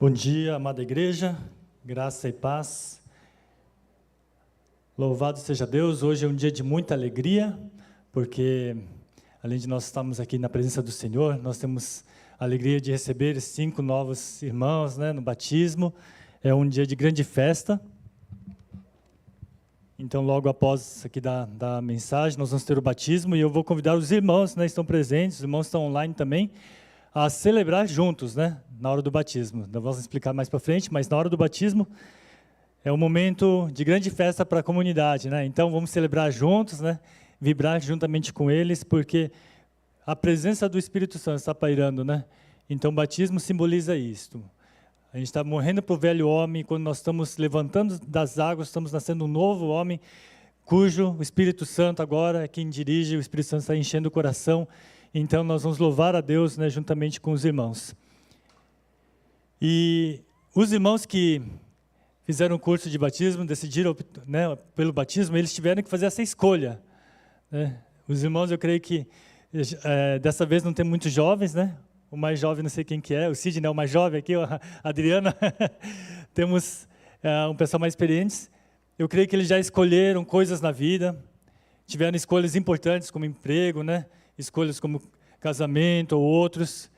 Bom dia, amada igreja, graça e paz. Louvado seja Deus, hoje é um dia de muita alegria, porque além de nós estarmos aqui na presença do Senhor, nós temos a alegria de receber 5 novos irmãos, no batismo. É um dia de grande festa. Então, logo após aqui da mensagem, nós vamos ter o batismo e eu vou convidar os irmãos, estão presentes, os irmãos estão online também, a celebrar juntos, na hora do batismo. Nós vamos explicar mais para frente, mas na hora do batismo é um momento de grande festa para a comunidade, Então vamos celebrar juntos, vibrar juntamente com eles, porque a presença do Espírito Santo está pairando, Então o batismo simboliza isto. A gente está morrendo para o velho homem, quando nós estamos levantando das águas, estamos nascendo um novo homem, cujo o Espírito Santo agora é quem dirige, o Espírito Santo está enchendo o coração. Então, nós vamos louvar a Deus, juntamente com os irmãos. E os irmãos que fizeram o curso de batismo, decidiram pelo batismo, eles tiveram que fazer essa escolha. Os irmãos, eu creio que dessa vez não tem muitos jovens, O mais jovem, não sei quem que é, o Sidney é o mais jovem aqui, a Adriana. Temos um pessoal mais experiente. Eu creio que eles já escolheram coisas na vida, tiveram escolhas importantes como emprego, escolhas como casamento ou outros,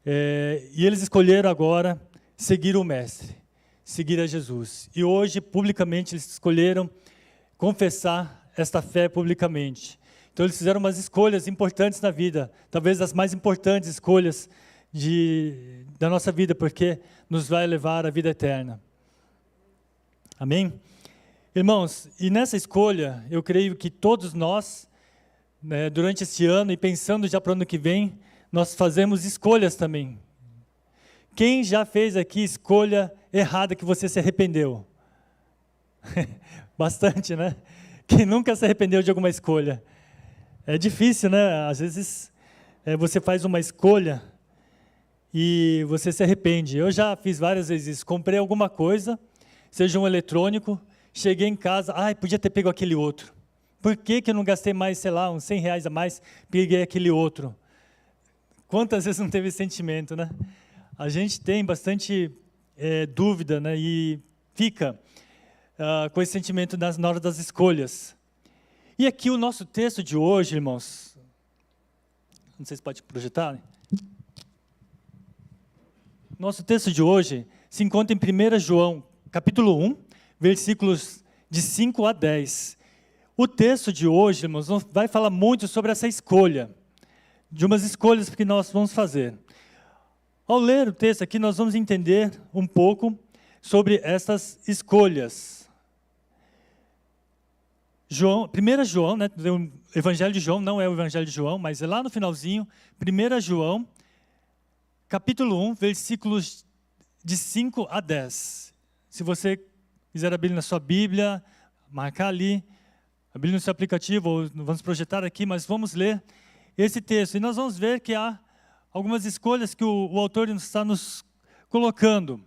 e eles escolheram agora seguir o Mestre, seguir a Jesus. E hoje, publicamente, eles escolheram confessar esta fé publicamente. Então, eles fizeram umas escolhas importantes na vida, talvez as mais importantes escolhas da nossa vida, porque nos vai levar à vida eterna. Amém? Irmãos, e nessa escolha, eu creio que todos nós, durante esse ano e pensando já para o ano que vem, nós fazemos escolhas também. Quem já fez aqui escolha errada que você se arrependeu? Bastante, Quem nunca se arrependeu de alguma escolha? É difícil, Às vezes você faz uma escolha e você se arrepende. Eu já fiz várias vezes isso. Comprei alguma coisa, seja um eletrônico, cheguei em casa, podia ter pego aquele outro. Por que eu não gastei mais, sei lá, uns R$100 a mais, peguei aquele outro? Quantas vezes não teve esse sentimento, A gente tem bastante dúvida, e fica com esse sentimento na hora das escolhas. E aqui o nosso texto de hoje, irmãos, não sei se pode projetar, Nosso texto de hoje se encontra em 1 João, capítulo 1, versículos de 5 a 10. O texto de hoje, irmãos, vai falar muito sobre essa escolha, de umas escolhas que nós vamos fazer. Ao ler o texto aqui, nós vamos entender um pouco sobre essas escolhas. 1 João, o Evangelho de João, não é o Evangelho de João, mas é lá no finalzinho, 1 João, capítulo 1, versículos de 5 a 10. Se você quiser abrir na sua Bíblia, marcar ali, abrir no seu aplicativo, ou vamos projetar aqui, mas vamos ler esse texto. E nós vamos ver que há algumas escolhas que o autor está nos colocando.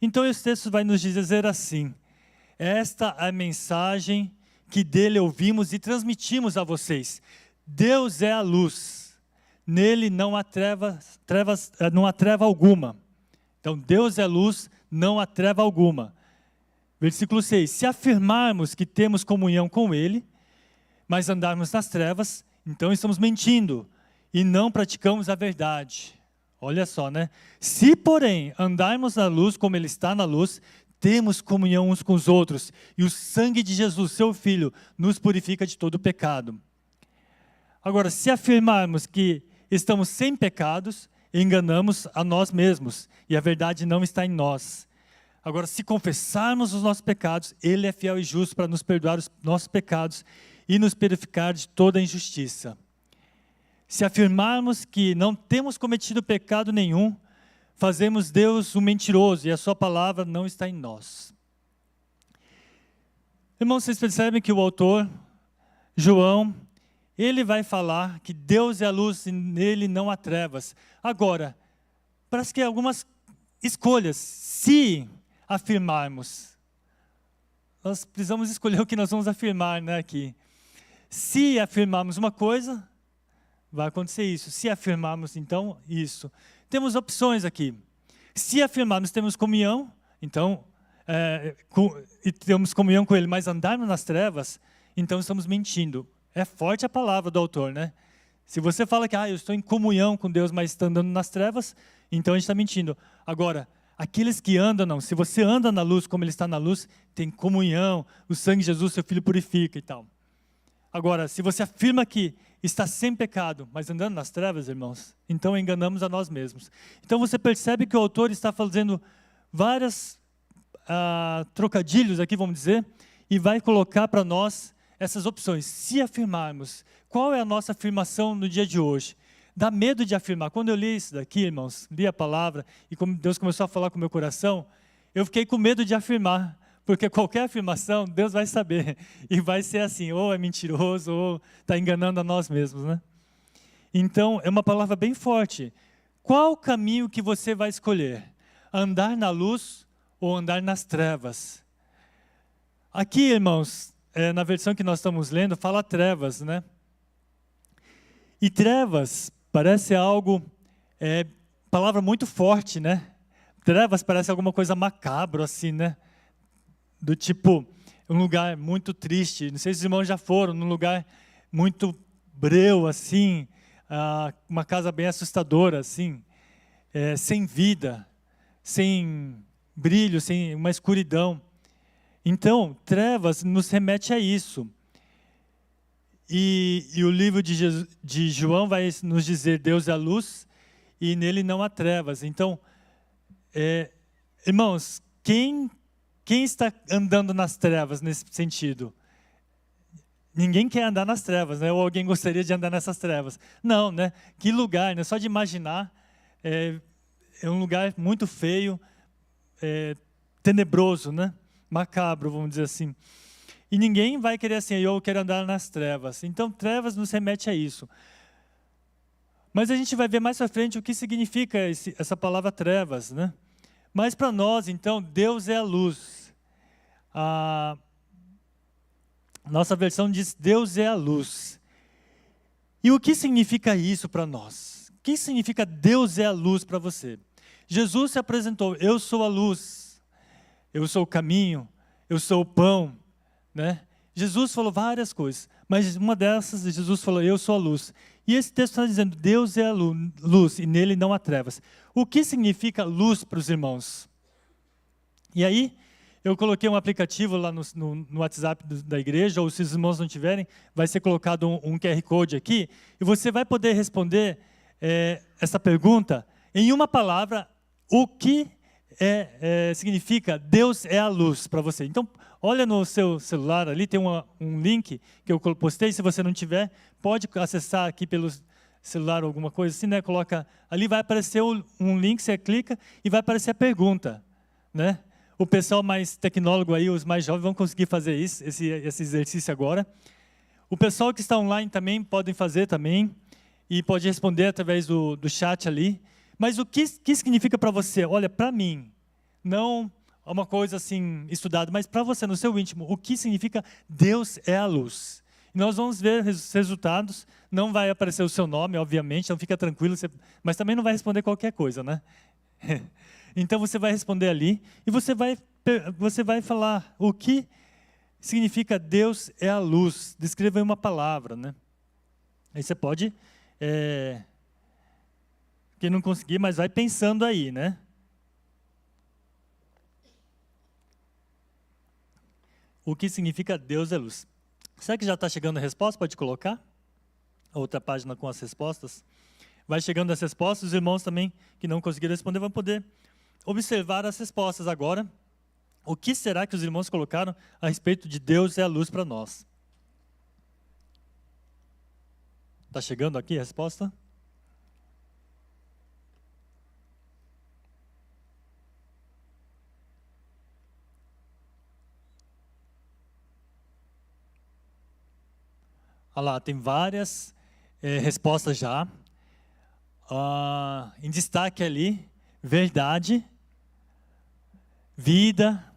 Então, esse texto vai nos dizer assim: esta é a mensagem que dele ouvimos e transmitimos a vocês. Deus é a luz. Nele não há não há treva alguma. Então, Deus é luz, não há treva alguma. Versículo 6. Se afirmarmos que temos comunhão com Ele, mas andarmos nas trevas, então estamos mentindo e não praticamos a verdade. Olha só, Se, porém, andarmos na luz como Ele está na luz, temos comunhão uns com os outros, e o sangue de Jesus, seu Filho, nos purifica de todo pecado. Agora, se afirmarmos que estamos sem pecados, enganamos a nós mesmos, e a verdade não está em nós. Agora, se confessarmos os nossos pecados, Ele é fiel e justo para nos perdoar os nossos pecados e nos purificar de toda injustiça. Se afirmarmos que não temos cometido pecado nenhum, fazemos Deus um mentiroso e a sua palavra não está em nós. Irmãos, vocês percebem que o autor, João, ele vai falar que Deus é a luz e nele não há trevas. Agora, parece que algumas escolhas, se afirmarmos, nós precisamos escolher o que nós vamos afirmar aqui. Se afirmarmos uma coisa, vai acontecer isso. Se afirmarmos, então, isso. Temos opções aqui. Se afirmarmos que temos comunhão, então, e temos comunhão com Ele, mas andarmos nas trevas, então estamos mentindo. É forte a palavra do autor, né? Se você fala que eu estou em comunhão com Deus, mas está andando nas trevas, então a gente está mentindo. Agora, aqueles que andam, não. Se você anda na luz como Ele está na luz, tem comunhão, o sangue de Jesus, seu Filho, purifica e tal. Agora, se você afirma que está sem pecado, mas andando nas trevas, irmãos, então enganamos a nós mesmos. Então você percebe que o autor está fazendo vários trocadilhos aqui, vamos dizer, e vai colocar para nós essas opções. Se afirmarmos, qual é a nossa afirmação no dia de hoje? Dá medo de afirmar. Quando eu li isso daqui, irmãos, li a palavra, e como Deus começou a falar com o meu coração, eu fiquei com medo de afirmar, porque qualquer afirmação, Deus vai saber, e vai ser assim, ou é mentiroso, ou está enganando a nós mesmos, né? Então, é uma palavra bem forte. Qual o caminho que você vai escolher? Andar na luz ou andar nas trevas? Aqui, irmãos, na versão que nós estamos lendo, fala trevas, né? E trevas parece algo, palavra muito forte, né? Trevas parece alguma coisa macabro, assim, né? Do tipo, um lugar muito triste. Não sei se os irmãos já foram num lugar muito breu, assim, uma casa bem assustadora, assim, sem vida, sem brilho, sem uma escuridão. Então, trevas nos remete a isso. E o livro de João vai nos dizer, Deus é a luz e nele não há trevas. Então, irmãos, quem está andando nas trevas nesse sentido? Ninguém quer andar nas trevas, né? Ou alguém gostaria de andar nessas trevas. Não, né? Que lugar, né? Só de imaginar, é um lugar muito feio, tenebroso, né? Macabro, vamos dizer assim. E ninguém vai querer assim, eu quero andar nas trevas. Então, trevas nos remete a isso. Mas a gente vai ver mais para frente o que significa essa palavra trevas, né? Mas para nós, então, Deus é a luz. A nossa versão diz, Deus é a luz. E o que significa isso para nós? O que significa Deus é a luz para você? Jesus se apresentou, eu sou a luz, eu sou o caminho, eu sou o pão, né? Jesus falou várias coisas, mas uma dessas, Jesus falou, eu sou a luz. E esse texto está dizendo, Deus é a luz e nele não há trevas. O que significa luz para os irmãos? E aí, eu coloquei um aplicativo lá no WhatsApp da igreja, ou se os irmãos não tiverem, vai ser colocado um QR Code aqui, e você vai poder responder essa pergunta em uma palavra, o que significa Deus é a luz para você. Então, olha no seu celular ali, tem um link que eu postei, se você não tiver, pode acessar aqui pelo celular ou alguma coisa assim, né? Coloca, ali vai aparecer um link, você clica e vai aparecer a pergunta, né? O pessoal mais tecnólogo aí, os mais jovens, vão conseguir fazer esse exercício agora. O pessoal que está online também podem fazer também, e pode responder através do chat ali. Mas o que significa para você? Olha, para mim, não é uma coisa assim estudada, mas para você, no seu íntimo, o que significa Deus é a luz? E nós vamos ver os resultados, não vai aparecer o seu nome, obviamente, então fica tranquilo, mas também não vai responder qualquer coisa, né? Então você vai responder ali, e você vai falar o que significa Deus é a luz. Descreva em uma palavra, né? Aí você pode, quem não conseguir, mas vai pensando aí, né? O que significa Deus é luz. Será que já está chegando a resposta? Pode colocar? A outra página com as respostas. Vai chegando as respostas, os irmãos também que não conseguiram responder vão poder observar as respostas agora. O que será que os irmãos colocaram a respeito de Deus é a luz para nós? Está chegando aqui a resposta? Olha lá, tem várias respostas já. Em destaque ali, verdade, vida,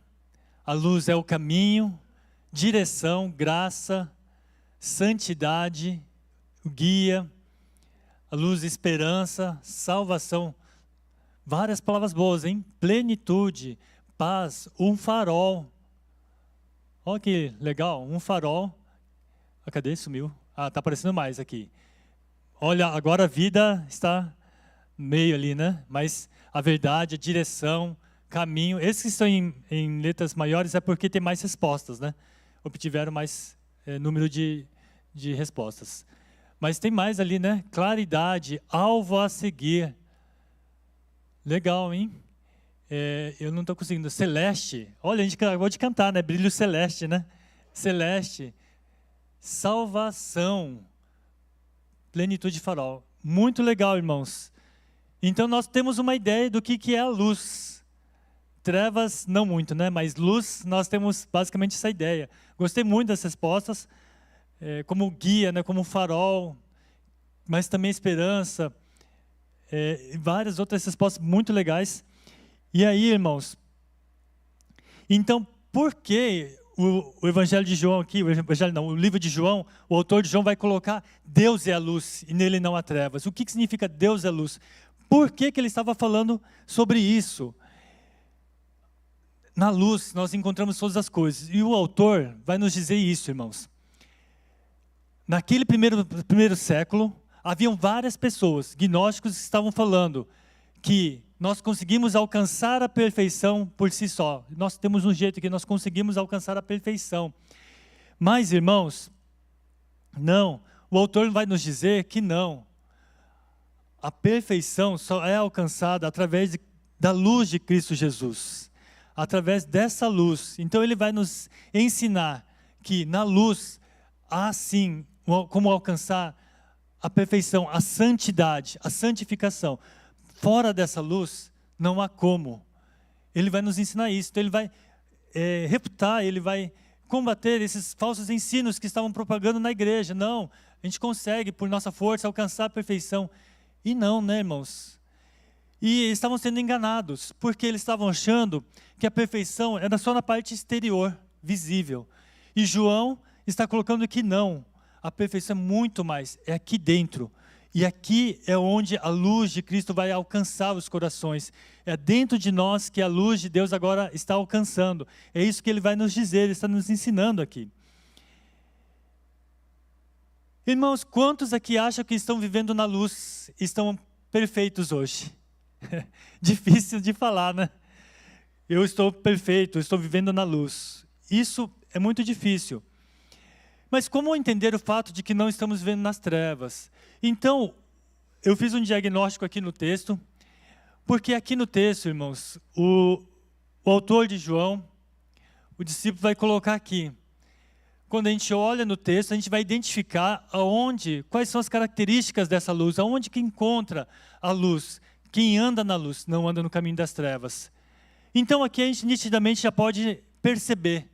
a luz é o caminho, direção, graça, santidade, guia, a luz, esperança, salvação, Várias palavras boas, hein? Plenitude, paz, um farol. Olha que legal, um farol. Ah, cadê? Sumiu. Ah, está aparecendo mais aqui. Olha, agora a vida está meio ali, né? Mas a verdade, a direção, caminho. Esses que estão em letras maiores é porque tem mais respostas, né? Obtiveram mais número de respostas. Mas tem mais ali, né? Claridade, alvo a seguir. Legal, hein? Eu não estou conseguindo. Celeste. Olha, a gente acabou de cantar, né? Brilho celeste, né? Celeste. Salvação. Plenitude farol. Muito legal, irmãos. Então, nós temos uma ideia do que é a luz. Trevas, não muito, né? Mas luz, nós temos basicamente essa ideia. Gostei muito das respostas, como guia, né? Como farol, mas também esperança. Várias outras respostas muito legais. E aí, irmãos, então, por que o Evangelho de João aqui, o livro de João, o autor de João vai colocar Deus é a luz e nele não há trevas? O que significa Deus é a luz? Por que ele estava falando sobre isso? Na luz nós encontramos todas as coisas. E o autor vai nos dizer isso, irmãos. Naquele primeiro século, haviam várias pessoas, gnósticos, que estavam falando que nós conseguimos alcançar a perfeição por si só. Nós temos um jeito que nós conseguimos alcançar a perfeição. Mas, irmãos, não. O autor vai nos dizer que não. A perfeição só é alcançada através da luz de Cristo Jesus. Através dessa luz. Então, ele vai nos ensinar que na luz há sim como alcançar a perfeição, a santidade, a santificação. Fora dessa luz, não há como. Ele vai nos ensinar isso. Então, ele vai refutar, ele vai combater esses falsos ensinos que estavam propagando na igreja. Não, a gente consegue, por nossa força, alcançar a perfeição. E não, né, irmãos? E eles estavam sendo enganados, porque eles estavam achando que a perfeição era só na parte exterior, visível. E João está colocando que não. A perfeição é muito mais, é aqui dentro. E aqui é onde a luz de Cristo vai alcançar os corações. É dentro de nós que a luz de Deus agora está alcançando. É isso que ele vai nos dizer, ele está nos ensinando aqui. Irmãos, quantos aqui acham que estão vivendo na luz, estão perfeitos hoje? Difícil de falar, né? Eu estou perfeito, eu estou vivendo na luz. Isso é muito difícil. Mas como entender o fato de que não estamos vivendo nas trevas? Então, eu fiz um diagnóstico aqui no texto, porque aqui no texto, irmãos, o autor de João, o discípulo vai colocar aqui. Quando a gente olha no texto, a gente vai identificar quais são as características dessa luz, aonde que encontra a luz. Quem anda na luz não anda no caminho das trevas. Então aqui a gente nitidamente já pode perceber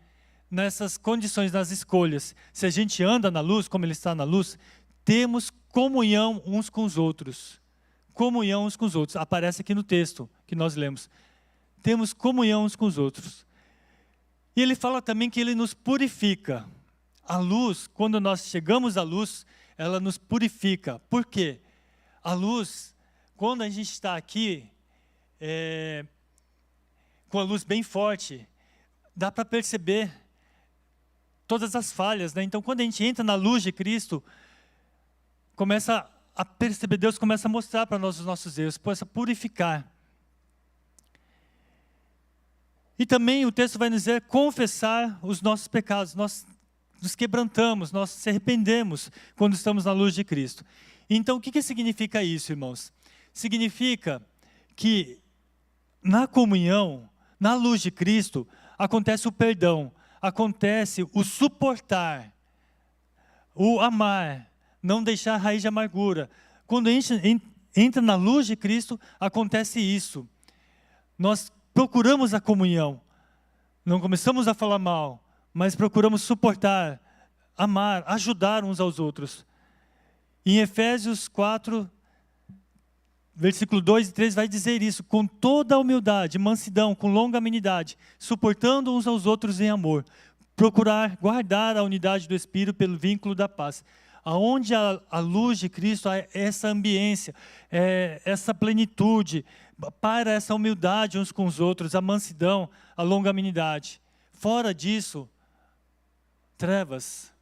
nessas condições, nas escolhas. Se a gente anda na luz, como ele está na luz, temos comunhão uns com os outros. Comunhão uns com os outros. Aparece aqui no texto que nós lemos. Temos comunhão uns com os outros. E ele fala também que ele nos purifica. A luz, quando nós chegamos à luz, ela nos purifica. Por quê? A luz, quando a gente está aqui, com a luz bem forte, dá para perceber todas as falhas, né? Então, quando a gente entra na luz de Cristo, começa a perceber, Deus começa a mostrar para nós os nossos erros, começa a purificar. E também o texto vai nos dizer confessar os nossos pecados. Nós nos quebrantamos, nós se arrependemos quando estamos na luz de Cristo. Então, o que significa isso, irmãos? Significa que na comunhão, na luz de Cristo, acontece o perdão, acontece o suportar, o amar, não deixar raiz de amargura. Quando a gente entra na luz de Cristo, acontece isso. Nós procuramos a comunhão, não começamos a falar mal, mas procuramos suportar, amar, ajudar uns aos outros. Em Efésios 4, versículo 2 e 3 vai dizer isso, com toda a humildade, mansidão, com longanimidade, suportando uns aos outros em amor, procurar guardar a unidade do Espírito pelo vínculo da paz. aonde a luz de Cristo, há essa ambiência, essa plenitude, para essa humildade uns com os outros, a mansidão, a longanimidade. Fora disso, trevas,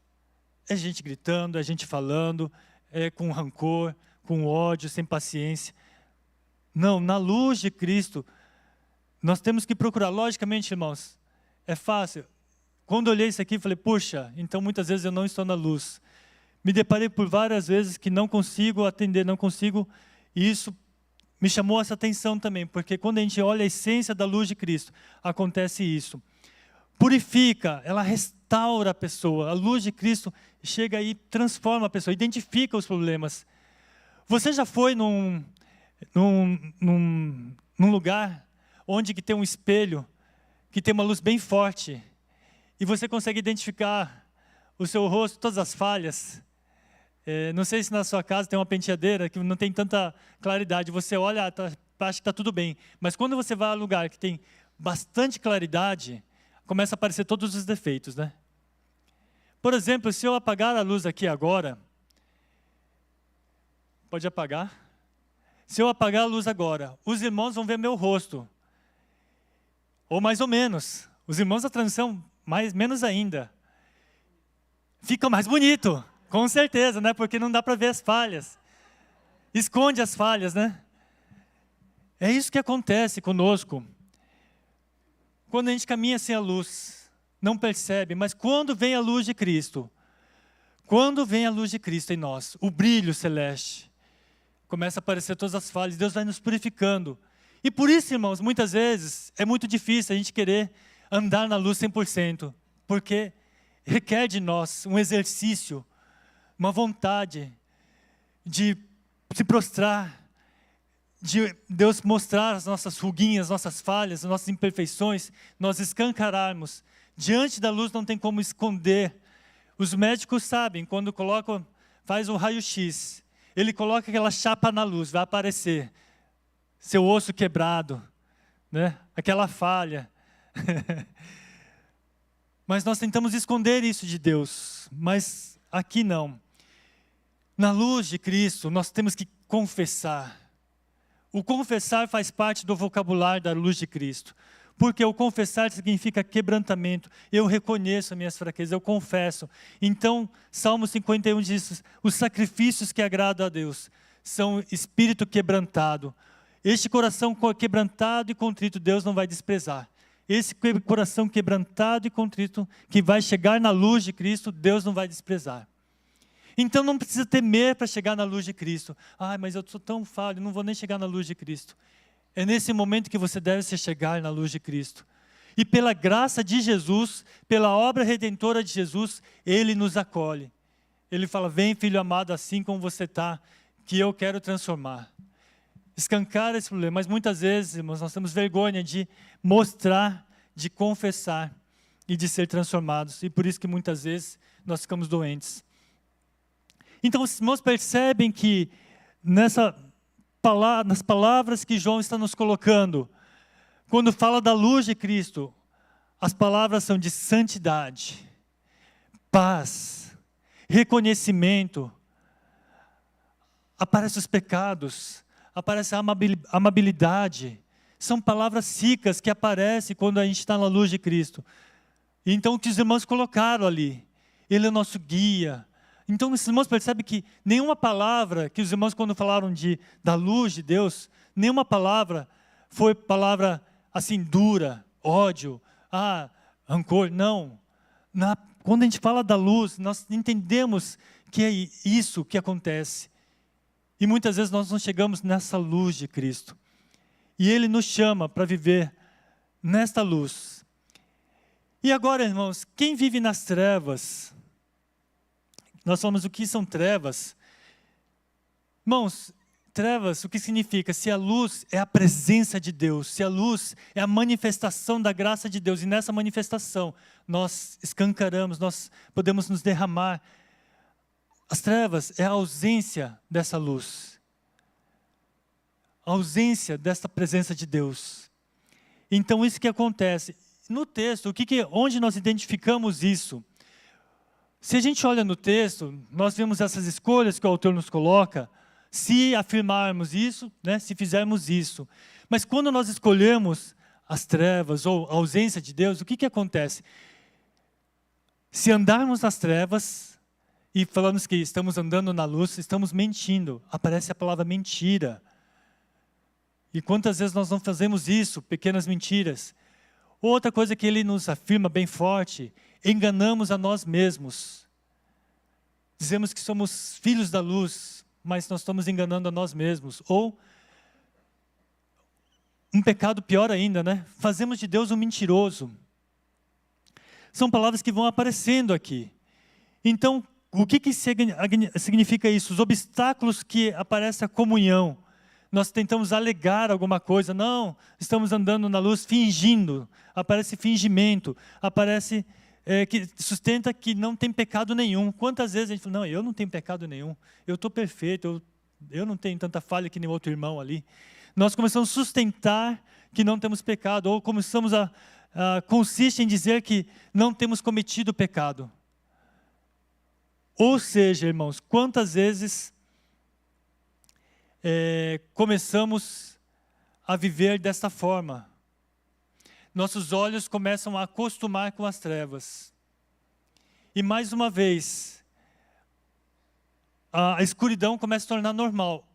é gente gritando, é gente falando, é com rancor, com ódio, sem paciência. Não, na luz de Cristo, nós temos que procurar. Logicamente, irmãos, é fácil. Quando eu olhei isso aqui, falei, puxa, então muitas vezes eu não estou na luz. Me deparei por várias vezes que não consigo atender, não consigo, e isso me chamou essa atenção também, porque quando a gente olha a essência da luz de Cristo, acontece isso. Purifica, ela restaura a pessoa. A luz de Cristo chega e transforma a pessoa, identifica os problemas. Você já foi num lugar onde que tem um espelho, que tem uma luz bem forte, e você consegue identificar o seu rosto, todas as falhas? Não sei se na sua casa tem uma penteadeira que não tem tanta claridade. Você olha, acha que está tudo bem. Mas quando você vai a um lugar que tem bastante claridade, começa a aparecer todos os defeitos, né? Por exemplo, se eu apagar a luz aqui agora, pode apagar? Se eu apagar a luz agora, os irmãos vão ver meu rosto. Ou mais ou menos. Os irmãos da transição, menos ainda. Fica mais bonito, com certeza, né? Porque não dá para ver as falhas. Esconde as falhas, né? É isso que acontece conosco. Quando a gente caminha sem a luz, não percebe, mas quando vem a luz de Cristo, quando vem a luz de Cristo em nós, o brilho celeste, começa a aparecer todas as falhas, Deus vai nos purificando. E por isso, irmãos, muitas vezes é muito difícil a gente querer andar na luz 100%, porque requer de nós um exercício, uma vontade de se prostrar, de Deus mostrar as nossas ruguinhas, nossas falhas, as nossas imperfeições, nós escancararmos. Diante da luz não tem como esconder. Os médicos sabem, quando faz o raio-x, ele coloca aquela chapa na luz, vai aparecer seu osso quebrado, né? Aquela falha. Mas nós tentamos esconder isso de Deus, mas aqui não. Na luz de Cristo, nós temos que confessar. O confessar faz parte do vocabulário da luz de Cristo. Porque o confessar significa quebrantamento. Eu reconheço as minhas fraquezas, eu confesso. Então, Salmo 51 diz, os sacrifícios que agradam a Deus são espírito quebrantado. Este coração quebrantado e contrito, Deus não vai desprezar. Esse coração quebrantado e contrito, que vai chegar na luz de Cristo, Deus não vai desprezar. Então não precisa temer para chegar na luz de Cristo. Mas eu sou tão falho, não vou nem chegar na luz de Cristo. É nesse momento que você deve se chegar na luz de Cristo. E pela graça de Jesus, pela obra redentora de Jesus, Ele nos acolhe. Ele fala, vem filho amado, assim como você está, que eu quero transformar. Escancar esse problema, mas muitas vezes, irmãos, nós temos vergonha de mostrar, de confessar e de ser transformados. E por isso que muitas vezes nós ficamos doentes. Então, os irmãos percebem que nas palavras que João está nos colocando, quando fala da luz de Cristo, as palavras são de santidade, paz, reconhecimento, aparecem os pecados, aparece a amabilidade, são palavras ricas que aparecem quando a gente está na luz de Cristo. Então, o que os irmãos colocaram ali, Ele é o nosso guia. Então, os irmãos percebem que nenhuma palavra, que os irmãos quando falaram da luz de Deus, nenhuma palavra foi palavra assim dura, ódio, rancor, não. Quando a gente fala da luz, nós entendemos que é isso que acontece. E muitas vezes nós não chegamos nessa luz de Cristo. E Ele nos chama para viver nesta luz. E agora, irmãos, quem vive nas trevas? Nós falamos o que são trevas. Irmãos, trevas, o que significa? Se a luz é a presença de Deus, se a luz é a manifestação da graça de Deus, e nessa manifestação nós escancaramos, nós podemos nos derramar. As trevas é a ausência dessa luz. A ausência dessa presença de Deus. Então isso que acontece. No texto, onde nós identificamos isso? Se a gente olha no texto, nós vemos essas escolhas que o autor nos coloca, se afirmarmos isso, né, se fizermos isso. Mas quando nós escolhemos as trevas ou a ausência de Deus, o que acontece? Se andarmos nas trevas e falamos que estamos andando na luz, estamos mentindo. Aparece a palavra mentira. E quantas vezes nós não fazemos isso, pequenas mentiras? Outra coisa que ele nos afirma bem forte, enganamos a nós mesmos. Dizemos que somos filhos da luz, mas nós estamos enganando a nós mesmos. Ou, um pecado pior ainda, né? Fazemos de Deus um mentiroso. São palavras que vão aparecendo aqui. Então, o que significa isso? Os obstáculos que aparece a comunhão. Nós tentamos alegar alguma coisa. Não, estamos andando na luz fingindo. Aparece fingimento. Aparece que sustenta que não tem pecado nenhum. Quantas vezes a gente fala, não, eu não tenho pecado nenhum. Eu estou perfeito. Eu não tenho tanta falha que nem outro irmão ali. Nós começamos a sustentar que não temos pecado. Ou começamos consiste em dizer que não temos cometido pecado. Ou seja, irmãos, quantas vezes começamos a viver desta forma? Nossos olhos começam a acostumar com as trevas. E mais uma vez, a escuridão começa a se tornar normal.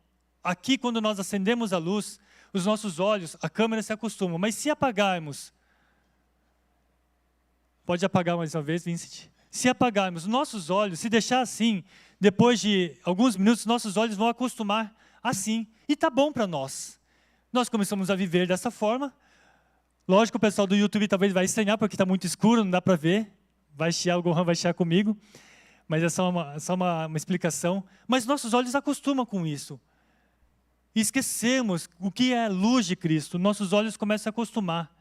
Aqui, quando nós acendemos a luz, os nossos olhos, a câmera se acostuma. Mas se apagarmos, pode apagar mais uma vez, Vincent? Se apagarmos nossos olhos, se deixar assim, depois de alguns minutos, nossos olhos vão acostumar assim. E está bom para nós. Nós começamos a viver dessa forma. Lógico, o pessoal do YouTube talvez vai estranhar, porque está muito escuro, não dá para ver. Vai chiar, o Gohan vai chiar comigo. Mas é só uma explicação. Mas nossos olhos acostumam com isso. E esquecemos o que é a luz de Cristo. Nossos olhos começam a acostumar.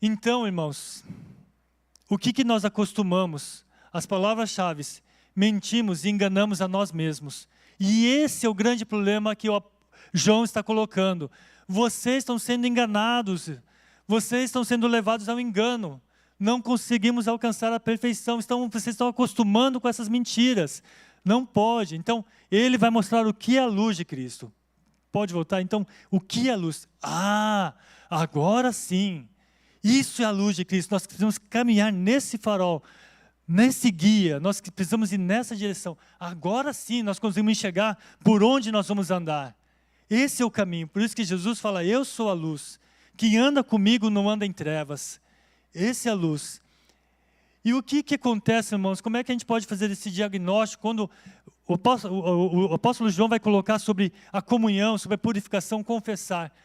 Então, irmãos, o que nós acostumamos? As palavras-chave, mentimos e enganamos a nós mesmos. E esse é o grande problema que o João está colocando. Vocês estão sendo enganados, vocês estão sendo levados ao engano. Não conseguimos alcançar a perfeição, vocês estão acostumando com essas mentiras. Não pode. Então, ele vai mostrar o que é a luz de Cristo. Pode voltar? Então, o que é a luz? Agora sim. Isso é a luz de Cristo. Nós precisamos caminhar nesse farol, nesse guia. Nós precisamos ir nessa direção. Agora sim nós conseguimos enxergar por onde nós vamos andar. Esse é o caminho. Por isso que Jesus fala, eu sou a luz. Quem anda comigo não anda em trevas. Esse é a luz. E o que acontece, irmãos? Como é que a gente pode fazer esse diagnóstico quando o apóstolo João vai colocar sobre a comunhão, sobre a purificação, confessar?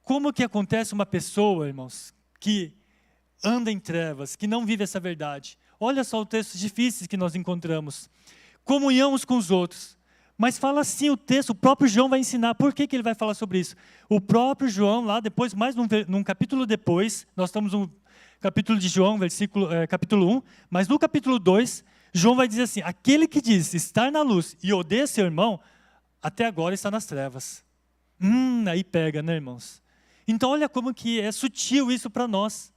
Como que acontece uma pessoa, irmãos, que anda em trevas, que não vive essa verdade? Olha só os textos difíceis que nós encontramos. Comunhão uns com os outros. Mas fala assim o texto, o próprio João vai ensinar. Por que ele vai falar sobre isso? O próprio João, lá depois, mais num capítulo depois, nós estamos no capítulo de João, capítulo 1, mas no capítulo 2, João vai dizer assim, aquele que diz estar na luz e odeia seu irmão, até agora está nas trevas. Aí pega, né, irmãos? Então olha como que é sutil isso para nós.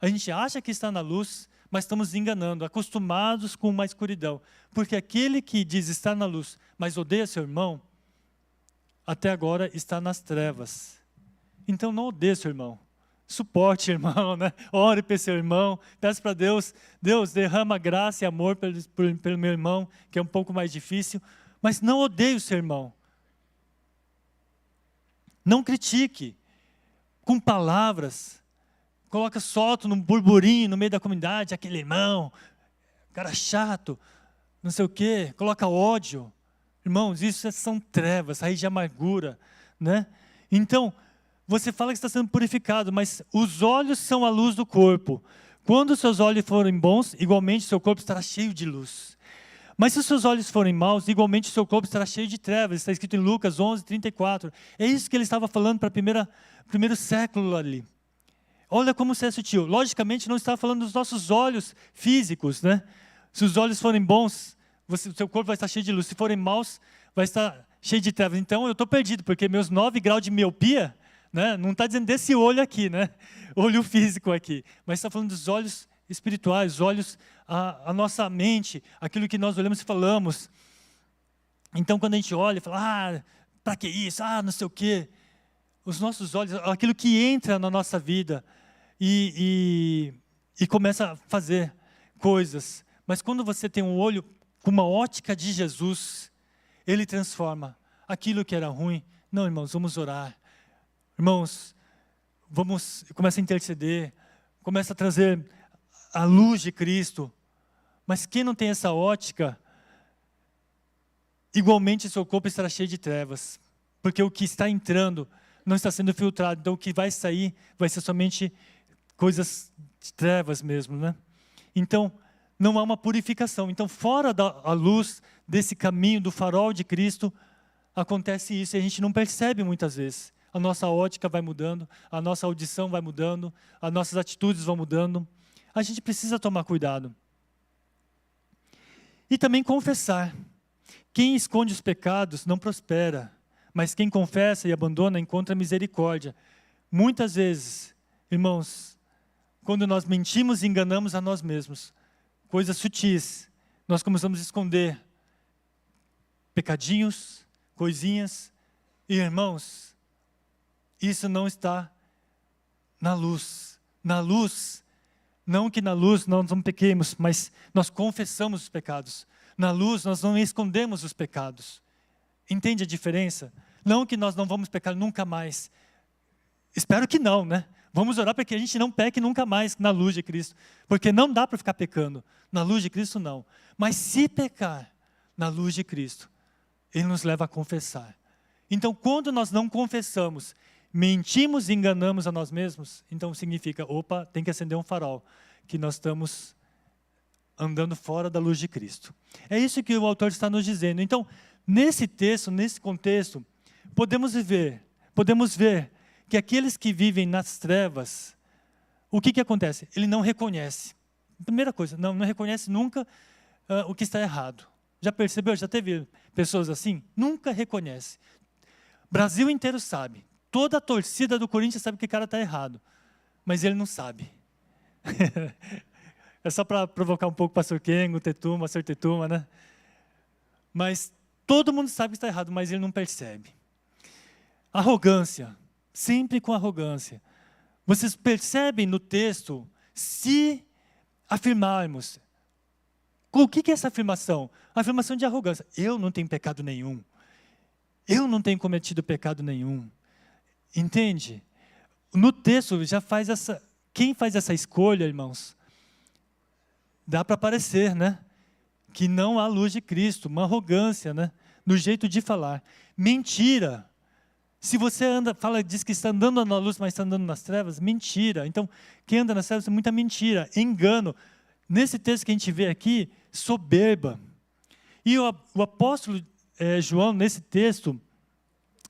A gente acha que está na luz, mas estamos enganando, acostumados com uma escuridão. Porque aquele que diz estar na luz, mas odeia seu irmão, até agora está nas trevas. Então não odeie seu irmão. Suporte, irmão, né? Ore para seu irmão, peça para Deus, Deus derrama graça e amor pelo meu irmão, que é um pouco mais difícil, mas não odeie o seu irmão. Não critique com palavras, coloca solto num burburinho no meio da comunidade, aquele irmão, cara chato, não sei o quê, coloca ódio. Irmãos, isso são trevas, raiz de amargura, né? Então, você fala que está sendo purificado, mas os olhos são a luz do corpo. Quando os seus olhos forem bons, igualmente seu corpo estará cheio de luz. Mas se os seus olhos forem maus, igualmente seu corpo estará cheio de trevas. Está escrito em Lucas 11:34. É isso que ele estava falando para o primeiro século ali. Olha como isso é sutil. Logicamente, não estava falando dos nossos olhos físicos, né? Se os olhos forem bons, o seu corpo vai estar cheio de luz. Se forem maus, vai estar cheio de trevas. Então, eu estou perdido, porque meus 9 graus de miopia, né? Não está dizendo desse olho aqui, né? Olho físico aqui. Mas está falando dos olhos espirituais, olhos a nossa mente, aquilo que nós olhamos e falamos. Então, quando a gente olha e fala, para que isso? Não sei o quê. Os nossos olhos, aquilo que entra na nossa vida e começa a fazer coisas. Mas quando você tem um olho com uma ótica de Jesus, Ele transforma aquilo que era ruim. Não, irmãos, vamos orar. Irmãos, começa a interceder, começa a trazer a luz de Cristo. Mas quem não tem essa ótica, igualmente seu corpo estará cheio de trevas. Porque o que está entrando não está sendo filtrado. Então o que vai sair vai ser somente coisas de trevas mesmo, né? Então, não há uma purificação. Então, fora da luz desse caminho do farol de Cristo, acontece isso e a gente não percebe muitas vezes. A nossa ótica vai mudando, a nossa audição vai mudando, as nossas atitudes vão mudando. A gente precisa tomar cuidado. E também confessar. Quem esconde os pecados não prospera, mas quem confessa e abandona encontra misericórdia. Muitas vezes, irmãos, quando nós mentimos e enganamos a nós mesmos, coisas sutis, nós começamos a esconder pecadinhos, coisinhas, e irmãos, isso não está na luz. Na luz, não que na luz nós não pequemos, mas nós confessamos os pecados. Na luz nós não escondemos os pecados. Entende a diferença? Não que nós não vamos pecar nunca mais. Espero que não, né? Vamos orar para que a gente não peque nunca mais na luz de Cristo. Porque não dá para ficar pecando. Na luz de Cristo, não. Mas se pecar na luz de Cristo, Ele nos leva a confessar. Então, quando nós não confessamos, mentimos e enganamos a nós mesmos, então significa, tem que acender um farol, que nós estamos andando fora da luz de Cristo. É isso que o autor está nos dizendo. Então, nesse texto, nesse contexto, podemos ver que aqueles que vivem nas trevas, o que acontece? Ele não reconhece. Primeira coisa, não reconhece nunca o que está errado. Já percebeu? Já teve pessoas assim? Nunca reconhece. Brasil inteiro sabe. Toda a torcida do Corinthians sabe que o cara está errado. Mas ele não sabe. É só para provocar um pouco o pastor Kengo, Tetuma, Sr. Tetuma, né? Mas todo mundo sabe que está errado, mas ele não percebe. Arrogância. Sempre com arrogância. Vocês percebem no texto, se afirmarmos. O que é essa afirmação? A afirmação de arrogância. Eu não tenho pecado nenhum. Eu não tenho cometido pecado nenhum. Entende? No texto já faz essa... Quem faz essa escolha, irmãos, dá para parecer, né? Que não há luz de Cristo, uma arrogância, né? No jeito de falar. Mentira. Se você diz que está andando na luz, mas está andando nas trevas, mentira. Então, quem anda nas trevas é muita mentira, engano. Nesse texto que a gente vê aqui, soberba. E o apóstolo João, nesse texto,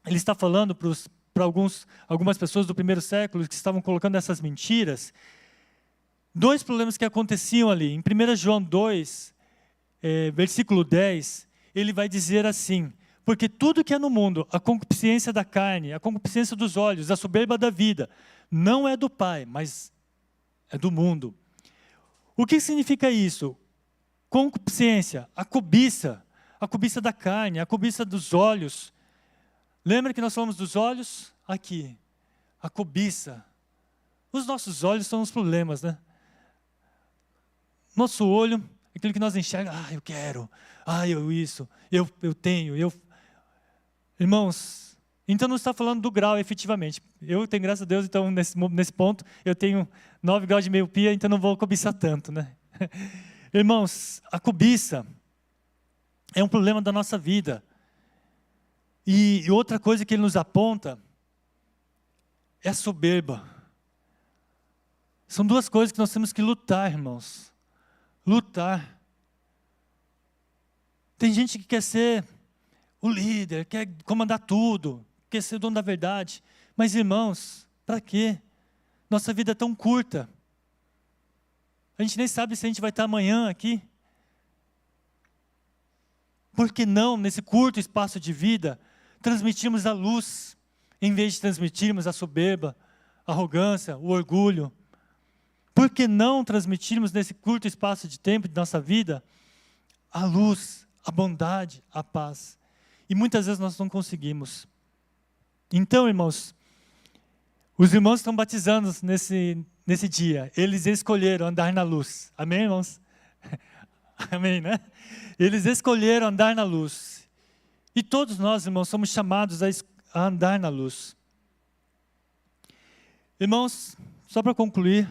ele está falando para algumas pessoas do primeiro século que estavam colocando essas mentiras. Dois problemas que aconteciam ali. Em 1 João 2, versículo 10, ele vai dizer assim: porque tudo que é no mundo, a concupiscência da carne, a concupiscência dos olhos, a soberba da vida, não é do Pai, mas é do mundo. O que significa isso? Concupiscência, a cobiça da carne, a cobiça dos olhos. Lembra que nós falamos dos olhos? Aqui, a cobiça. Os nossos olhos são os problemas, né? Nosso olho, aquilo que nós enxergamos, eu quero, eu tenho, Irmãos, então não está falando do grau efetivamente. Eu tenho, graças a Deus, então nesse ponto, eu tenho 9 graus de miopia, então não vou cobiçar tanto, né? Irmãos, a cobiça é um problema da nossa vida. E outra coisa que ele nos aponta é a soberba. São duas coisas que nós temos que lutar, irmãos. Lutar. Tem gente que quer ser o líder, quer comandar tudo, quer ser dono da verdade. Mas, irmãos, para quê? Nossa vida é tão curta. A gente nem sabe se a gente vai estar amanhã aqui. Por que não, nesse curto espaço de vida, transmitirmos a luz, em vez de transmitirmos a soberba, a arrogância, o orgulho? Por que não transmitirmos nesse curto espaço de tempo de nossa vida a luz, a bondade, a paz? E muitas vezes nós não conseguimos. Então, irmãos, os irmãos estão batizando nesse dia. Eles escolheram andar na luz. Amém, irmãos? Amém, né? Eles escolheram andar na luz. E todos nós, irmãos, somos chamados a andar na luz. Irmãos, só para concluir,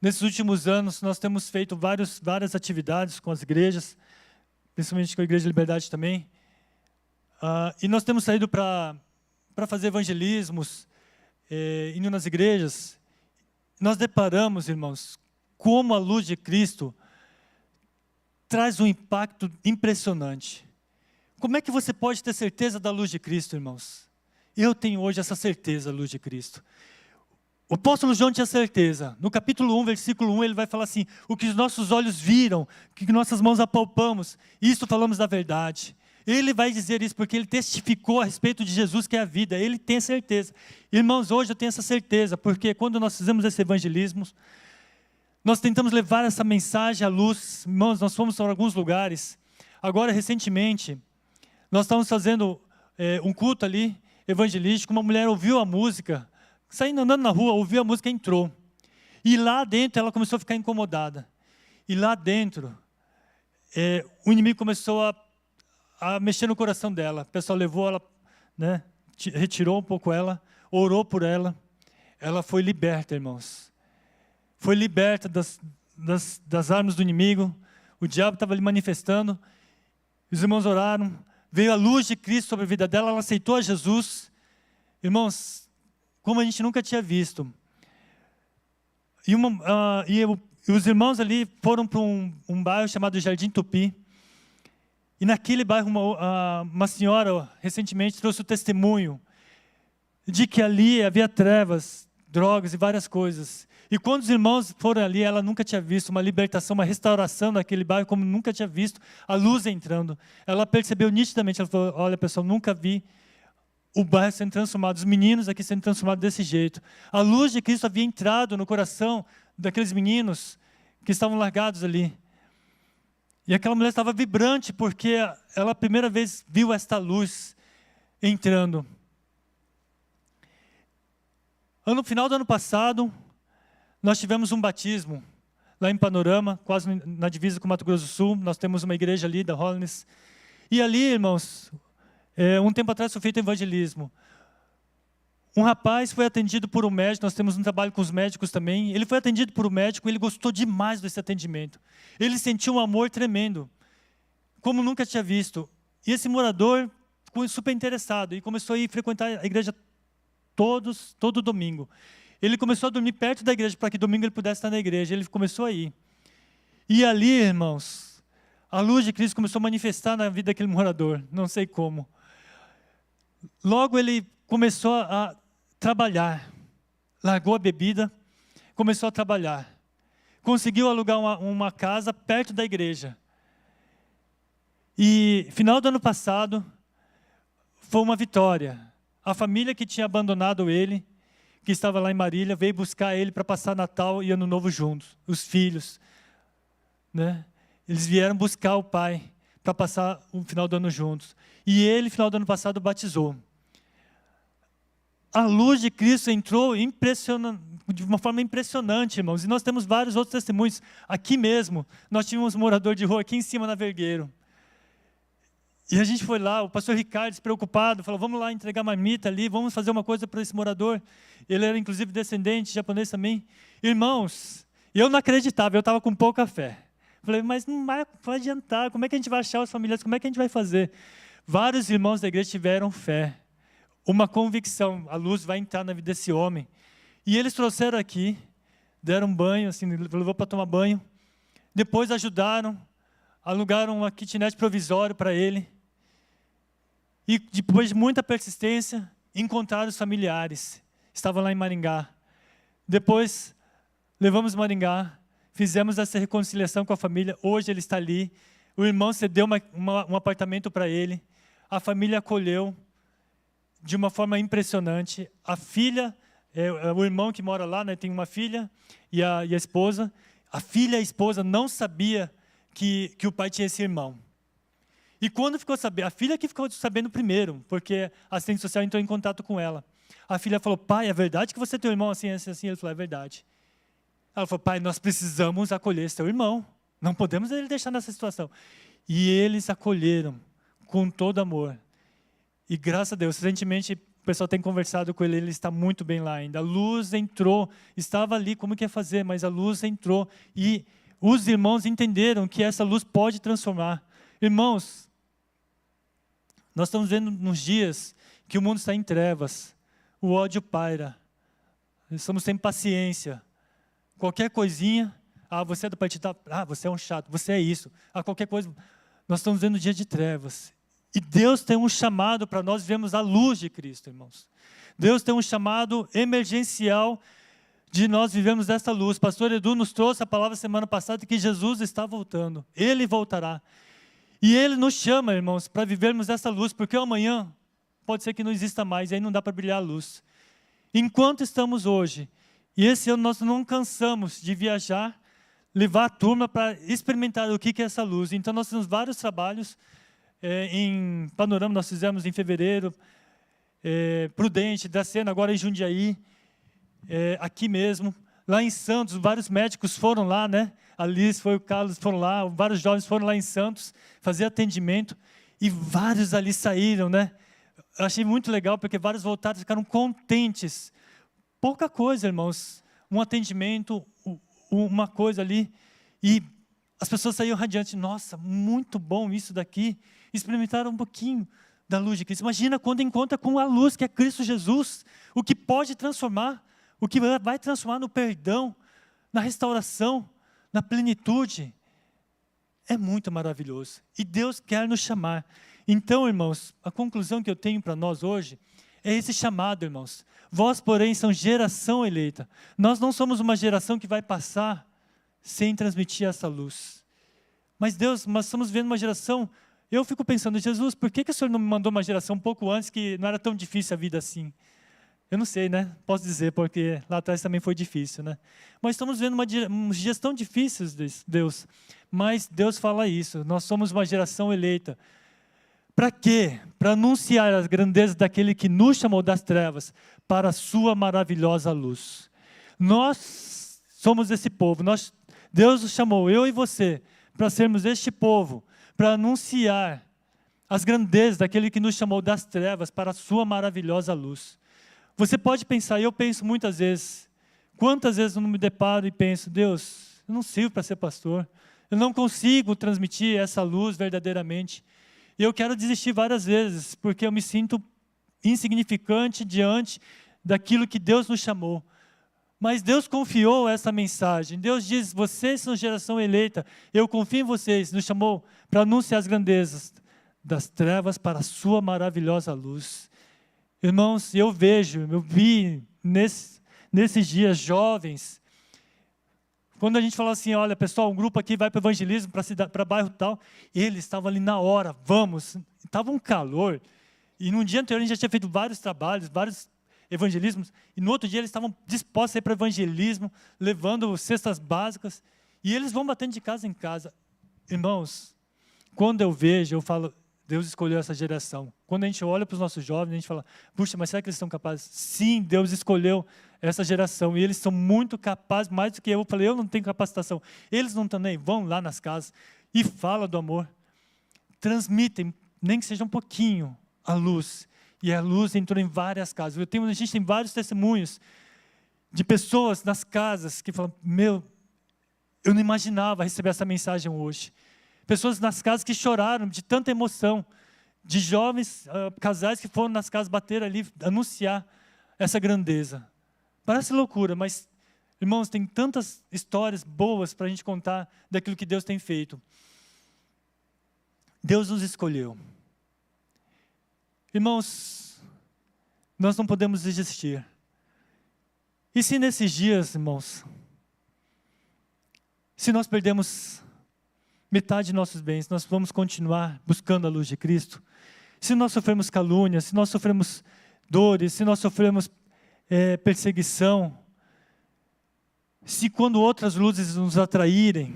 nesses últimos anos nós temos feito várias atividades com as igrejas, principalmente com a Igreja de Liberdade também. E nós temos saído para fazer evangelismos, indo nas igrejas. Nós deparamos, irmãos, como a luz de Cristo traz um impacto impressionante. Como é que você pode ter certeza da luz de Cristo, irmãos? Eu tenho hoje essa certeza, a luz de Cristo. O apóstolo João tinha certeza. No capítulo 1, versículo 1, ele vai falar assim: o que os nossos olhos viram, o que nossas mãos apalpamos, isso falamos da verdade. Ele vai dizer isso porque ele testificou a respeito de Jesus, que é a vida. Ele tem certeza. Irmãos, hoje eu tenho essa certeza, porque quando nós fizemos esse evangelismo, nós tentamos levar essa mensagem à luz. Irmãos, nós fomos para alguns lugares. Agora, recentemente, nós estávamos fazendo um culto ali, evangelístico. Uma mulher ouviu a música, saindo andando na rua, ouviu a música e entrou. E lá dentro ela começou a ficar incomodada. E lá dentro, o inimigo começou a mexer no coração dela. O pessoal levou ela, né, retirou um pouco ela, orou por ela. Ela foi liberta, irmãos. Foi liberta das armas do inimigo. O diabo estava ali manifestando. Os irmãos oraram. Veio a luz de Cristo sobre a vida dela. Ela aceitou a Jesus. Irmãos, como a gente nunca tinha visto. E os irmãos ali foram para um bairro chamado Jardim Tupi. E naquele bairro, uma senhora recentemente trouxe o testemunho de que ali havia trevas, drogas e várias coisas. E quando os irmãos foram ali, ela nunca tinha visto uma libertação, uma restauração daquele bairro, como nunca tinha visto, a luz entrando. Ela percebeu nitidamente, ela falou: olha, pessoal, nunca vi o bairro sendo transformado, os meninos aqui sendo transformados desse jeito. A luz de Cristo havia entrado no coração daqueles meninos que estavam largados ali. E aquela mulher estava vibrante, porque ela a primeira vez viu esta luz entrando. No final do ano passado, nós tivemos um batismo lá em Panorama, quase na divisa com Mato Grosso do Sul. Nós temos uma igreja ali, da Holiness. E ali, irmãos, um tempo atrás foi feito evangelismo. Um rapaz foi atendido por um médico, nós temos um trabalho com os médicos também. Ele foi atendido por um médico e ele gostou demais desse atendimento. Ele sentiu um amor tremendo, como nunca tinha visto. E esse morador ficou super interessado e começou a ir frequentar a igreja todo domingo. Ele começou a dormir perto da igreja, para que domingo ele pudesse estar na igreja. Ele começou a ir. E ali, irmãos, a luz de Cristo começou a manifestar na vida daquele morador, não sei como. Logo ele começou a trabalhar, largou a bebida, começou a trabalhar. Conseguiu alugar uma casa perto da igreja. E final do ano passado, foi uma vitória. A família que tinha abandonado ele, que estava lá em Marília, veio buscar ele para passar Natal e Ano Novo juntos. Os filhos, né? Eles vieram buscar o pai para passar o final do ano juntos. E ele, final do ano passado, batizou. A luz de Cristo entrou de uma forma impressionante, irmãos. E nós temos vários outros testemunhos. Aqui mesmo, nós tínhamos um morador de rua aqui em cima na Vergueiro. E a gente foi lá, o pastor Ricardo, despreocupado, falou: vamos lá entregar marmita ali, vamos fazer uma coisa para esse morador. Ele era inclusive descendente japonês também. Irmãos, eu não acreditava, eu estava com pouca fé. Falei: mas não vai adiantar, como é que a gente vai achar os familiares, como é que a gente vai fazer? Vários irmãos da igreja tiveram fé, uma convicção: a luz vai entrar na vida desse homem. E eles trouxeram aqui, deram um banho, assim, levou para tomar banho. Depois ajudaram, alugaram uma kitnet provisória para ele. E depois de muita persistência, encontraram os familiares. Estavam lá em Maringá. Depois, levamos Maringá, fizemos essa reconciliação com a família. Hoje ele está ali. O irmão cedeu um apartamento para ele. A família acolheu de uma forma impressionante. A filha o irmão que mora lá, né, tem uma filha e a esposa. A filha e a esposa não sabia que o pai tinha esse irmão. E quando ficou sabendo, a filha que ficou sabendo primeiro, porque a assistente social entrou em contato com ela. A filha falou: pai, é verdade que você tem um irmão assim, assim, assim? Ele falou: é verdade. Ela falou: pai, nós precisamos acolher seu irmão. Não podemos ele deixar nessa situação. E eles acolheram com todo amor. E graças a Deus, recentemente o pessoal tem conversado com ele, ele está muito bem lá ainda. A luz entrou, estava ali, como que ia fazer? Mas a luz entrou. E os irmãos entenderam que essa luz pode transformar. Irmãos, nós estamos vendo nos dias que o mundo está em trevas. O ódio paira. Estamos sem paciência. Qualquer coisinha, você é do partido tal, você é um chato, você é isso. Qualquer coisa, nós estamos vendo o dia de trevas. E Deus tem um chamado para nós vermos a luz de Cristo, irmãos. Deus tem um chamado emergencial de nós vivermos dessa luz. Pastor Edu nos trouxe a palavra semana passada que Jesus está voltando. Ele voltará. E Ele nos chama, irmãos, para vivermos essa luz, porque amanhã pode ser que não exista mais, e aí não dá para brilhar a luz. Enquanto estamos hoje, e esse ano nós não cansamos de viajar, levar a turma para experimentar o que é essa luz. Então nós temos vários trabalhos, em Panorama nós fizemos em fevereiro, Prudente, Dracena, agora em Jundiaí, aqui mesmo, lá em Santos, vários médicos foram lá, né? A Liz foi, o Carlos foram lá, vários jovens foram lá em Santos fazer atendimento, e vários ali saíram, né? Eu achei muito legal, porque vários voltaram e ficaram contentes. Pouca coisa, irmãos, um atendimento, uma coisa ali, e as pessoas saíram radiantes. Nossa, muito bom isso daqui. Experimentaram um pouquinho da luz de Cristo. Imagina quando encontra com a luz que é Cristo Jesus, o que pode transformar, o que vai transformar no perdão, na restauração, na plenitude. É muito maravilhoso. E Deus quer nos chamar. Então, irmãos, a conclusão que eu tenho para nós hoje é esse chamado, irmãos. Vós, porém, são geração eleita. Nós não somos uma geração que vai passar sem transmitir essa luz. Mas Deus, nós estamos vendo uma geração. Eu fico pensando: Jesus, por que o Senhor não me mandou uma geração um pouco antes, que não era tão difícil a vida assim? Eu não sei, né? Posso dizer, porque lá atrás também foi difícil, né? Mas estamos vendo uns dias tão difíceis, Deus. Mas Deus fala isso: nós somos uma geração eleita. Para quê? Para anunciar as grandezas daquele que nos chamou das trevas para a sua maravilhosa luz. Nós somos esse povo. Deus nos chamou, eu e você, para sermos este povo, para anunciar as grandezas daquele que nos chamou das trevas para a sua maravilhosa luz. Você pode pensar, eu penso muitas vezes, quantas vezes eu não me deparo e penso: Deus, eu não sirvo para ser pastor, eu não consigo transmitir essa luz verdadeiramente. E eu quero desistir várias vezes, porque eu me sinto insignificante diante daquilo que Deus nos chamou. Mas Deus confiou essa mensagem. Deus diz: vocês são geração eleita, eu confio em vocês. Nos chamou para anunciar as grandezas das trevas para a sua maravilhosa luz. Irmãos, eu vi nesses dias jovens, quando a gente fala assim: olha pessoal, um grupo aqui vai para o evangelismo, para bairro tal, eles estavam ali na hora, vamos, estava um calor, e no dia anterior a gente já tinha feito vários trabalhos, vários evangelismos, e no outro dia eles estavam dispostos a ir para o evangelismo, levando cestas básicas, e eles vão batendo de casa em casa. Irmãos, quando eu vejo, eu falo: Deus escolheu essa geração. Quando a gente olha para os nossos jovens, a gente fala: puxa, mas será que eles são capazes? Sim, Deus escolheu essa geração, e eles são muito capazes, mais do que eu. Eu falei: eu não tenho capacitação. Eles não também vão lá nas casas e falam do amor. Transmitem, nem que seja um pouquinho, a luz. E a luz entrou em várias casas. A gente tem vários testemunhos de pessoas nas casas que falam: eu não imaginava receber essa mensagem hoje. Pessoas nas casas que choraram de tanta emoção, de jovens, casais que foram nas casas bater ali, anunciar essa grandeza. Parece loucura, mas, irmãos, tem tantas histórias boas para a gente contar daquilo que Deus tem feito. Deus nos escolheu. Irmãos, nós não podemos desistir. E se nesses dias, irmãos, se nós perdemos metade de nossos bens, nós vamos continuar buscando a luz de Cristo? Se nós sofremos calúnia, se nós sofremos dores, se nós sofremos perseguição, se quando outras luzes nos atraírem,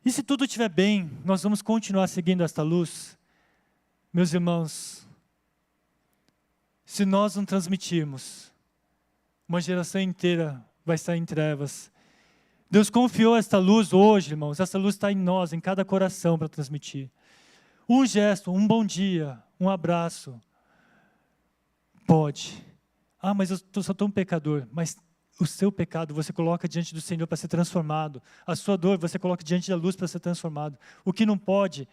e se tudo estiver bem, nós vamos continuar seguindo esta luz? Meus irmãos, se nós não transmitirmos, uma geração inteira vai estar em trevas. Deus confiou esta luz hoje, irmãos, essa luz está em nós, em cada coração para transmitir. Um gesto, um bom dia, um abraço, pode. Mas eu só estou um pecador, mas o seu pecado você coloca diante do Senhor para ser transformado. A sua dor você coloca diante da luz para ser transformado. O que não pode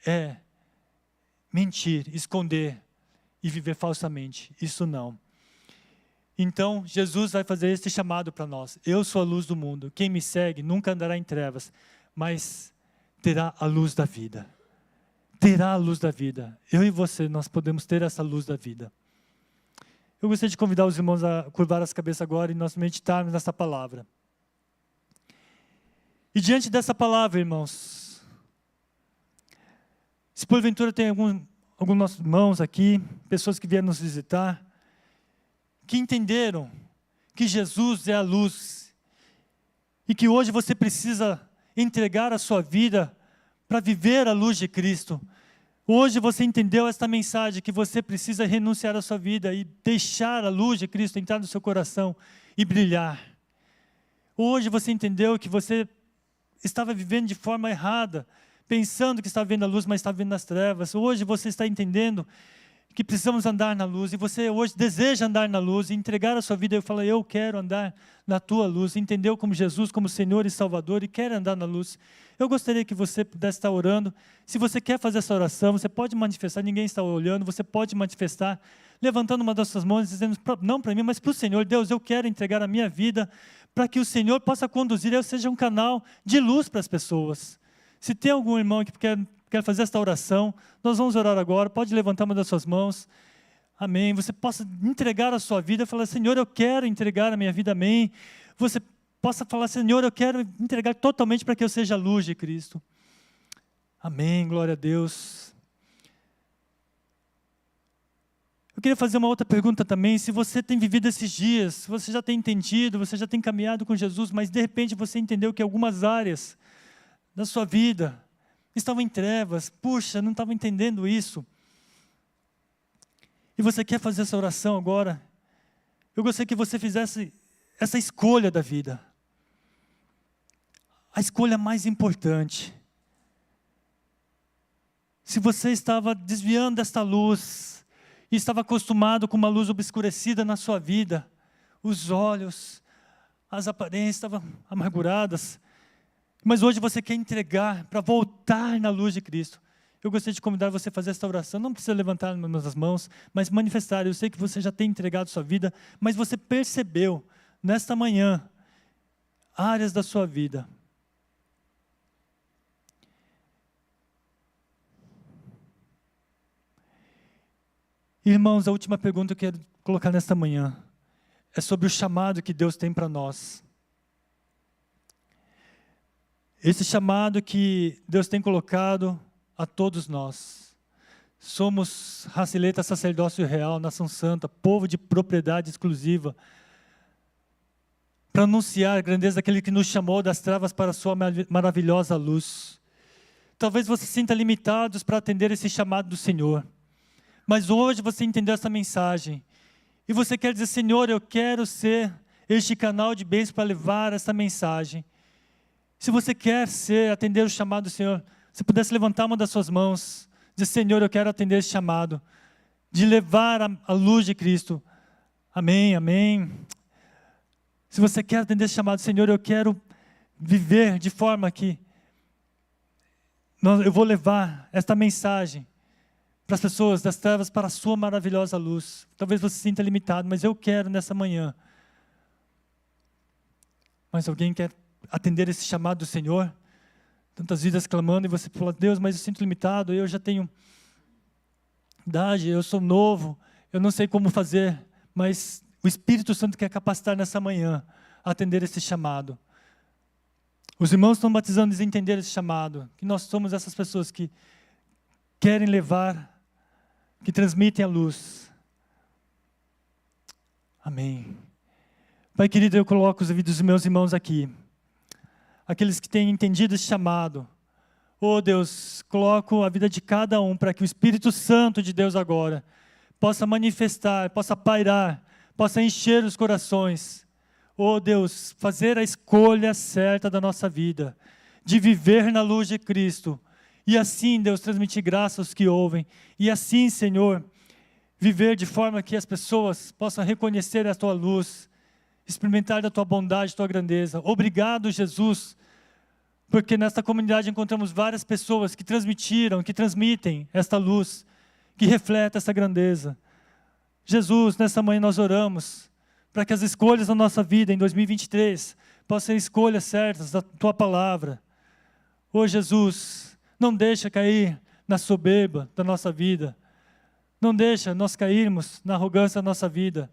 é mentir, esconder e viver falsamente. Isso não. Então, Jesus vai fazer este chamado para nós. Eu sou a luz do mundo. Quem me segue nunca andará em trevas, mas terá a luz da vida. Terá a luz da vida. Eu e você, nós podemos ter essa luz da vida. Eu gostaria de convidar os irmãos a curvar as cabeças agora e nós meditarmos nessa palavra. E diante dessa palavra, irmãos, se porventura tem alguns nossos irmãos aqui, pessoas que vieram nos visitar, que entenderam que Jesus é a luz e que hoje você precisa entregar a sua vida para viver a luz de Cristo. Hoje você entendeu esta mensagem, que você precisa renunciar à sua vida e deixar a luz de Cristo entrar no seu coração e brilhar. Hoje você entendeu que você estava vivendo de forma errada, pensando que estava vendo a luz, mas estava vendo as trevas. Hoje você está entendendo que precisamos andar na luz, e você hoje deseja andar na luz, e entregar a sua vida, e fala, eu quero andar na tua luz, entendeu como Jesus, como Senhor e Salvador, e quer andar na luz. Eu gostaria que você pudesse estar orando. Se você quer fazer essa oração, você pode manifestar, ninguém está olhando, você pode manifestar, levantando uma das suas mãos, dizendo, não para mim, mas para o Senhor, Deus, eu quero entregar a minha vida, para que o Senhor possa conduzir, eu seja um canal de luz para as pessoas. Se tem algum irmão que quer fazer esta oração, nós vamos orar agora, pode levantar uma das suas mãos, amém, você possa entregar a sua vida, falar, Senhor, eu quero entregar a minha vida, amém, você possa falar, Senhor, eu quero entregar totalmente para que eu seja a luz de Cristo, amém, glória a Deus. Eu queria fazer uma outra pergunta também, se você tem vivido esses dias, se você já tem entendido, você já tem caminhado com Jesus, mas de repente você entendeu que algumas áreas da sua vida estavam em trevas, puxa, não estava entendendo isso. E você quer fazer essa oração agora? Eu gostaria que você fizesse essa escolha da vida. A escolha mais importante. Se você estava desviando desta luz, e estava acostumado com uma luz obscurecida na sua vida, os olhos, as aparências estavam amarguradas, mas hoje você quer entregar para voltar na luz de Cristo. Eu gostaria de convidar você a fazer esta oração. Não precisa levantar as mãos, mas manifestar. Eu sei que você já tem entregado sua vida, mas você percebeu, nesta manhã, áreas da sua vida. Irmãos, a última pergunta que eu quero colocar nesta manhã é sobre o chamado que Deus tem para nós. Esse chamado que Deus tem colocado a todos nós. Somos raça eleita, sacerdócio real, nação santa, povo de propriedade exclusiva, para anunciar a grandeza daquele que nos chamou das trevas para a sua maravilhosa luz. Talvez você se sinta limitado para atender esse chamado do Senhor, mas hoje você entendeu essa mensagem, e você quer dizer, Senhor, eu quero ser este canal de bênção para levar essa mensagem. Se você quer atender o chamado do Senhor, se pudesse levantar uma das suas mãos, dizer, Senhor, eu quero atender esse chamado, de levar a luz de Cristo. Amém, amém. Se você quer atender esse chamado, Senhor, eu quero viver de forma que eu vou levar esta mensagem para as pessoas das trevas para a sua maravilhosa luz. Talvez você se sinta limitado, mas eu quero nessa manhã. Mas alguém quer atender esse chamado do Senhor? Tantas vidas clamando, e você fala, Deus, mas eu sinto limitado, eu já tenho idade, eu sou novo, eu não sei como fazer, mas o Espírito Santo quer capacitar nessa manhã a atender esse chamado. Os irmãos estão batizando e entender esse chamado, que nós somos essas pessoas que querem levar, que transmitem a luz. Amém. Pai querido, eu coloco os ouvidos dos meus irmãos aqui. Aqueles que têm entendido esse chamado. Oh Deus, coloco a vida de cada um para que o Espírito Santo de Deus agora possa manifestar, possa pairar, possa encher os corações. Oh Deus, fazer a escolha certa da nossa vida, de viver na luz de Cristo. E assim, Deus, transmitir graça aos que ouvem. E assim, Senhor, viver de forma que as pessoas possam reconhecer a Tua luz, experimentar da Tua bondade, Tua grandeza. Obrigado, Jesus, porque nesta comunidade encontramos várias pessoas que transmitiram, que transmitem esta luz, que reflete essa grandeza. Jesus, nessa manhã nós oramos para que as escolhas da nossa vida em 2023 possam ser escolhas certas da Tua palavra. Oh Jesus, não deixa cair na soberba da nossa vida. Não deixa nós cairmos na arrogância da nossa vida.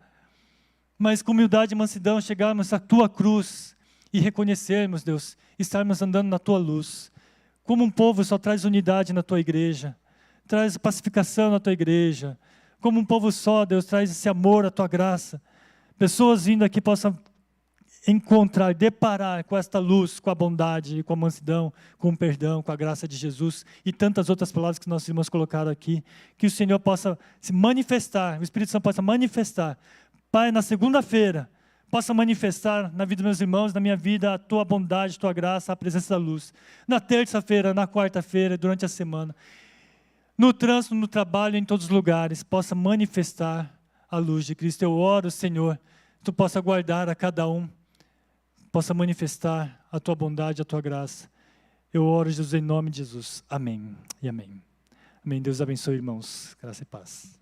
Mas com humildade e mansidão chegarmos à Tua cruz e reconhecermos, Deus, estarmos andando na Tua luz. Como um povo só traz unidade na Tua igreja, traz pacificação na Tua igreja. Como um povo só, Deus, traz esse amor, a Tua graça. Pessoas vindo aqui possam encontrar, deparar com esta luz, com a bondade, com a mansidão, com o perdão, com a graça de Jesus e tantas outras palavras que nós irmãos colocaram aqui, que o Senhor possa se manifestar, o Espírito Santo possa manifestar. Pai, na segunda-feira, possa manifestar na vida dos meus irmãos, na minha vida, a Tua bondade, a Tua graça, a presença da luz. Na terça-feira, na quarta-feira, durante a semana, no trânsito, no trabalho, em todos os lugares, possa manifestar a luz de Cristo. Eu oro, Senhor, Tu possa guardar a cada um, possa manifestar a Tua bondade, a Tua graça. Eu oro, Jesus, em nome de Jesus. Amém e amém. Amém. Deus abençoe, irmãos. Graça e paz.